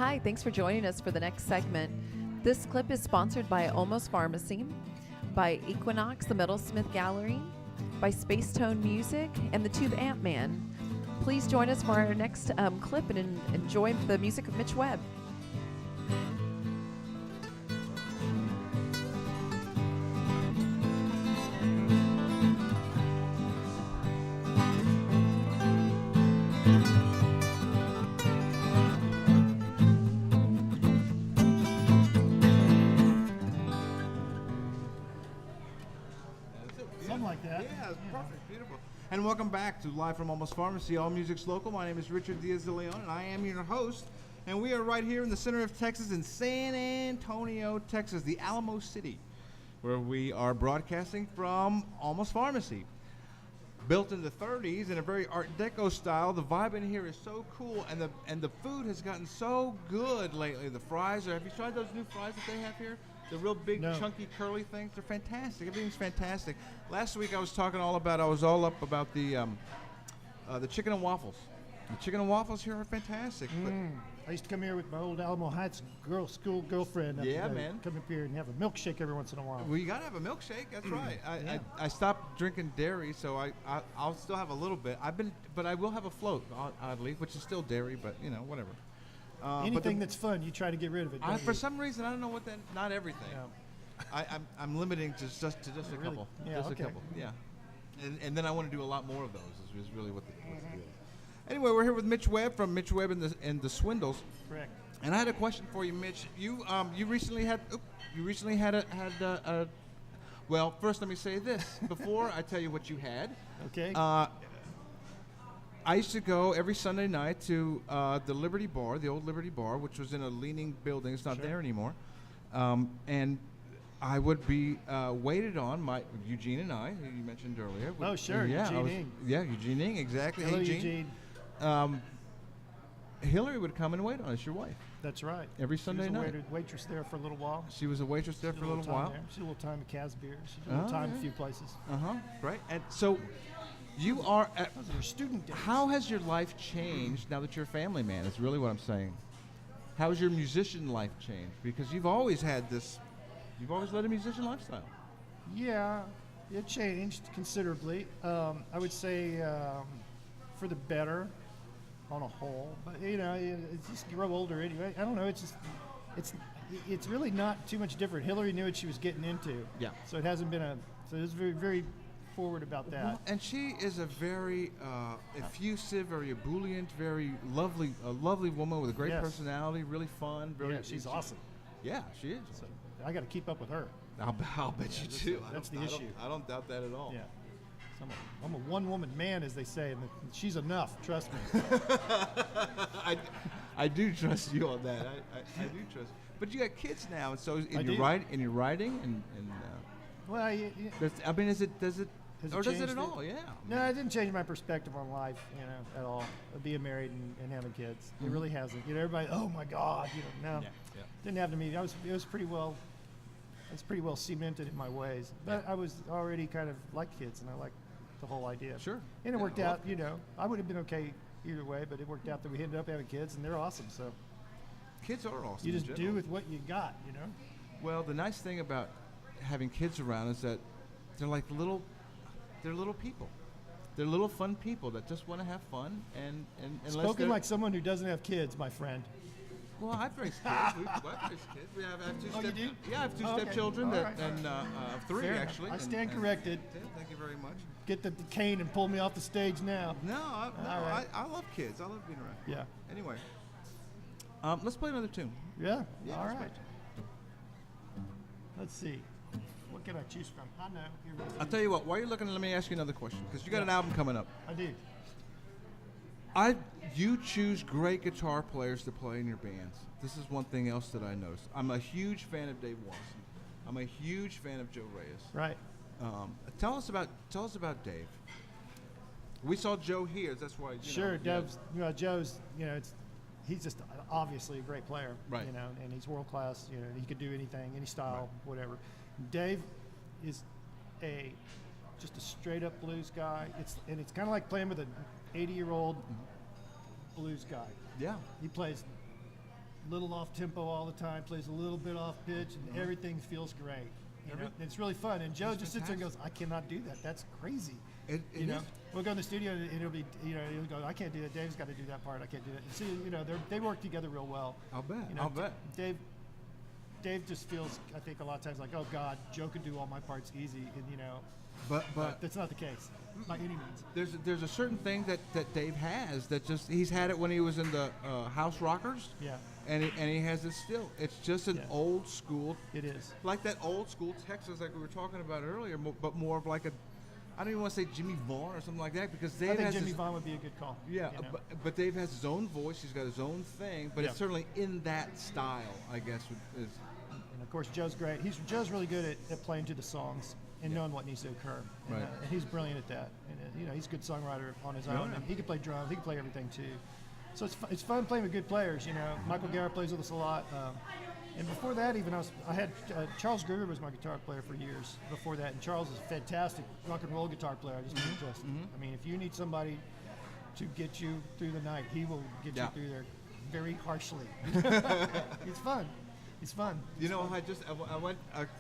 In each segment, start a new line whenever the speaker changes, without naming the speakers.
Hi, thanks for joining us for the next segment. This clip is sponsored by Olmos Pharmacy, by Equinox, the Metalsmith Gallery, by Space Tone Music, and the Tube Amp Man. Please join us for our next clip and enjoy the music of Mitch Webb.
Something like that.
Yeah, it's perfect, beautiful. And welcome back to Live from Olmos Pharmacy, All Music's Local. My name is Richard Diaz de Leon, and I am your host. And we are right here in the center of Texas, in San Antonio, Texas, the Alamo City, where we are broadcasting from Olmos Pharmacy. Built in the 30s in a very Art Deco style. The vibe in here is so cool, and the food has gotten so good lately. The fries have you tried those new fries that they have here? The real big, chunky, curly things. They're fantastic. Everything's fantastic. Last week I was all up about the chicken and waffles. The chicken and waffles here are fantastic.
I used to come here with my old Alamo Heights school girlfriend.
Yeah, man.
Come up here and have a milkshake every once in a while.
Well, you gotta have a milkshake. That's right. I stopped drinking dairy, so I'll still have a little bit. But I will have a float, oddly, which is still dairy, but whatever.
Anything that's fun, you try to get rid of it.
For some reason, I don't know what that. Not everything. Yeah. I'm limiting to just a couple.
Yeah,
just
okay.
a couple. Yeah. And then I want to do a lot more of those. Is really what the deal. Anyway, we're here with Mitch Webb from Mitch Webb and the Swindles.
Correct.
And I had a question for you, Mitch. You recently had a. Well, first let me say this before I tell you what you had.
Okay.
I used to go every Sunday night to the Liberty Bar, the old Liberty Bar, which was in a leaning building. It's not there anymore. And I would be waited on by Eugene and I, who you mentioned earlier.
Oh, sure, Eugene.
Eugene Ing, exactly.
Hello,
hey,
Eugene.
Hillary would come and wait on us, your wife.
That's right.
Every Sunday night.
She was a waitress there for a little while.
She was a waitress there for a little while.
She did a little time at Casbeer. She did a little time at a few places.
Right. And so you are.
Those are her student days.
How has your life changed now that you're a family man? Is really what I'm saying. How has your musician life changed? Because you've always had this. You've always led a musician lifestyle.
Yeah, it changed considerably. I would say for the better on a whole. But it's just you grow older anyway. I don't know. It's really not too much different. Hillary knew what she was getting into. Yeah. So it hasn't been So it's very, very forward about that.
Well, and she is a very effusive, very ebullient, very lovely woman with a great personality. Really fun.
She's awesome.
Yeah, she is.
So I got to keep up with her.
I'll bet you do.
That's the issue.
I don't doubt that at all.
Yeah. So I'm a one-woman man, as they say, and she's enough. Trust me.
I do trust you on that. I do trust. But you got kids now, and so in your writing and
well,
I mean, does it at all? Yeah.
No, it didn't change my perspective on life, at all. Being married and having kids, it really hasn't. Everybody, oh my God, no, didn't happen to me. It was pretty well cemented in my ways. But I was already kind of like kids, and I liked the whole idea.
Sure.
And it worked out. I would have been okay either way, but it worked out that we ended up having kids, and they're awesome. So.
Kids are awesome.
You just do with what you got,
Well, the nice thing about having kids around is that they're like little people. They're little fun people that just want to have fun and
spoken like someone who doesn't have kids, my friend.
Well, I've raised kids. I've raised kids. I have two
you do?
Yeah, I have two stepchildren and three
Fair
actually.
I stand corrected.
Thank you very much.
Get the cane and pull me off the stage now.
No, I love kids. I love being around.
Yeah.
Anyway, let's play another tune.
Yeah. All right. Let's see. What can I choose from? I know.
I'll tell you what. While you're looking, let me ask you another question because you got an album coming up.
I do.
You choose great guitar players to play in your bands. This is one thing else that I noticed. I'm a huge fan of Dave Watson. I'm a huge fan of Joe Reyes.
Right.
Tell us about Dave. We saw Joe here. That's why.
Sure, Joe's. He's just obviously a great player.
Right.
And he's world class. He could do anything, any style, whatever. Dave is just a straight up blues guy. It's kind of like playing with an 80-year-old blues guy.
Yeah.
He plays little off tempo all the time, plays a little bit off pitch, and everything feels great. You know, and it's really fun. And Joe just sits there and goes, "I cannot do that. That's crazy."
It
you know,
is.
we'll go in the studio and it'll be, you know, he'll go, "I can't do that. Dave's got to do that part. I can't do that." And see, you know, they work together real well.
I'll bet.
You know,
I'll bet.
Dave just feels, I think, a lot of times like, "Oh God, Joe can do all my parts easy," and you know,
But
that's not the case by any means.
there's a certain thing that Dave has that just he's had it when he was in the House Rockers.
Yeah,
And he has it still. It's just an old school,
it is.
like that old school Texas like we were talking about earlier, but more of like a, I don't even want to say Jimmy Vaughn or something like that because Dave
I think
has
Jimmy
his,
Vaughn would be a good call.
yeah,
you know?
but Dave has his own voice. He's got his own thing, but
Yeah.
it's certainly in that style, I guess. Is
And of course, Joe's great. Joe's really good at playing to the songs and knowing what needs to occur. And,
Right.
and he's brilliant at that. And you know, he's a good songwriter on his own. And he can play drums. He can play everything too. So it's fun playing with good players. You know, Michael Garrett plays with us a lot. And before that, even I had Charles Gruber was my guitar player for years. Before that, and Charles is a fantastic rock and roll guitar player. I mean, if you need somebody to get you through the night, he will get you through there very harshly. It's fun. It's fun.
you know, I went.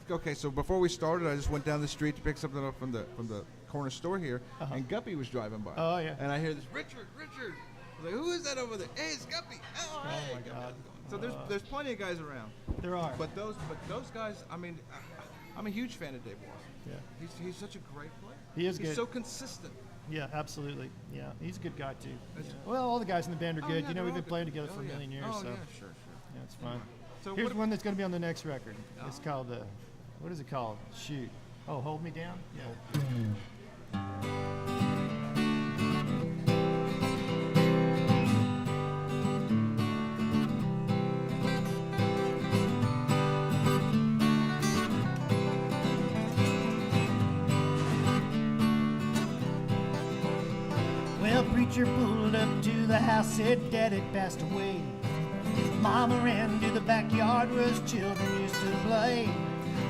Okay, so before we started, I just went down the street to pick something up from the corner store here, and Guppy was driving by.
Oh, yeah.
And I hear this Richard. I was like, who is that over there? Hey, it's Guppy. Oh, hey,
my
Guppy.
God.
So there's plenty of guys around.
There are.
But those guys, I mean, I'm a huge fan of Dave Walsh.
Yeah.
He's such a great player.
He is
He's
good.
so consistent.
Yeah, absolutely. Yeah, he's a good guy too. Yeah. Well, all the guys in the band are good.
Yeah,
you know,
they're
we've
all
been
good.
playing together for
Oh,
a
yeah.
million years,
Oh,
so
yeah, sure.
yeah, it's fun.
So
Here's
what-
one that's going to be on the next record. It's called what is it called? Shoot. Oh, Hold Me Down. Yeah. Well, preacher pulled up to the house, said Dad had passed away. Mama ran to the backyard where his children used to play.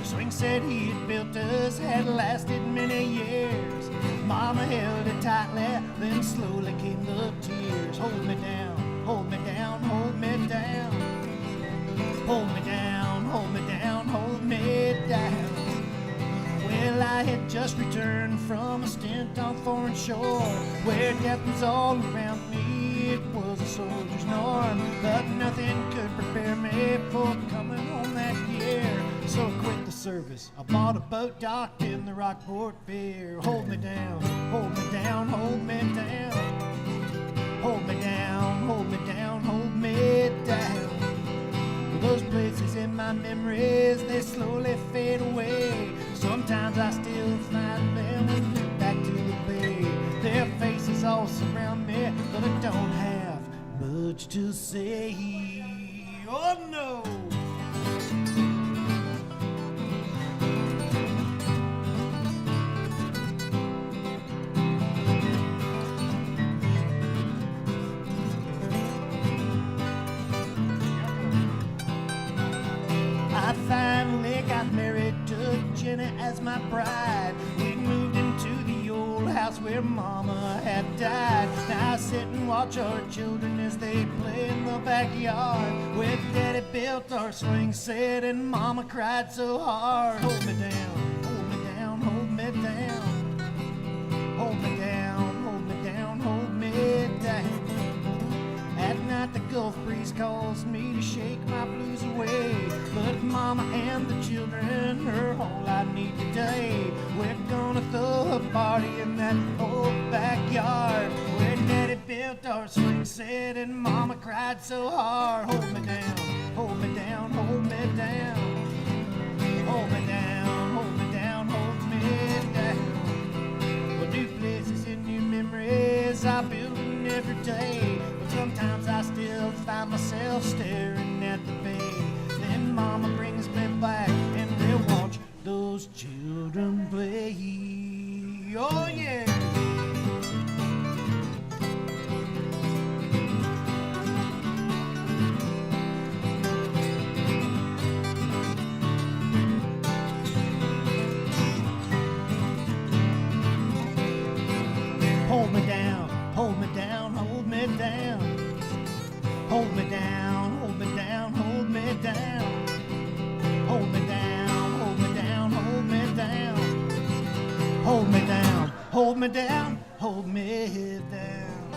Swing said he had built us, had lasted many years. Mama held it tightly, then slowly came the tears. Hold me down, hold me down, hold me down. Hold me down, hold me down, hold me down. Well, I had just returned from a stint on foreign shore, where death was all around me. It was a soldier's norm, but nothing could prepare me for coming home that year. So I quit the service. I bought a boat docked in the Rockport Pier. Hold me down, hold me down, hold me down. Hold me down, hold me down, hold me down. Those places in my memories, they slowly fade away. Sometimes I still find them and look back to the bay. Their faces all surround me, but I don't have much to say. Oh no! I finally got married, took Jenny as my bride. We moved into the old house where Mama had died. Now I sit and watch our children as they play in the backyard, where Daddy built our swing set and Mama cried so hard. Hold me down, hold me down, hold me down. Hold me down, hold me down, hold me down. At night the Gulf breeze calls me to shake my blues away, but Mama and the children are all I need today. We're gonna throw a party in that old backyard, where Daddy built our swing set and Mama cried so hard. Hold me down, hold me down, hold me down. Hold me down, hold me down, hold me down. Well, new places and new memories I build them every day, but sometimes I still find myself staring at the bay. Then Mama brings me back and they watch those children play. Oh yeah! Hold me down, hold me down, hold me down. Hold me down, hold me down, me down, hold me down.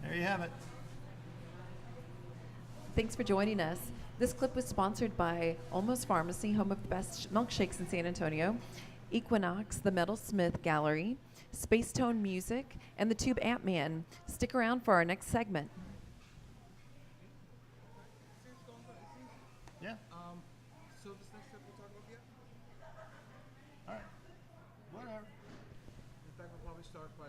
There you have it.
Thanks for joining us. This clip was sponsored by Olmos Pharmacy, home of the best milkshakes in San Antonio, Equinox, the Metalsmith Gallery, Space Tone Music, and the Tube Ant Man. Stick around for our next segment.
Yeah.
So this next step we'll talk about the
All right. Whatever.
In fact, we'll probably start by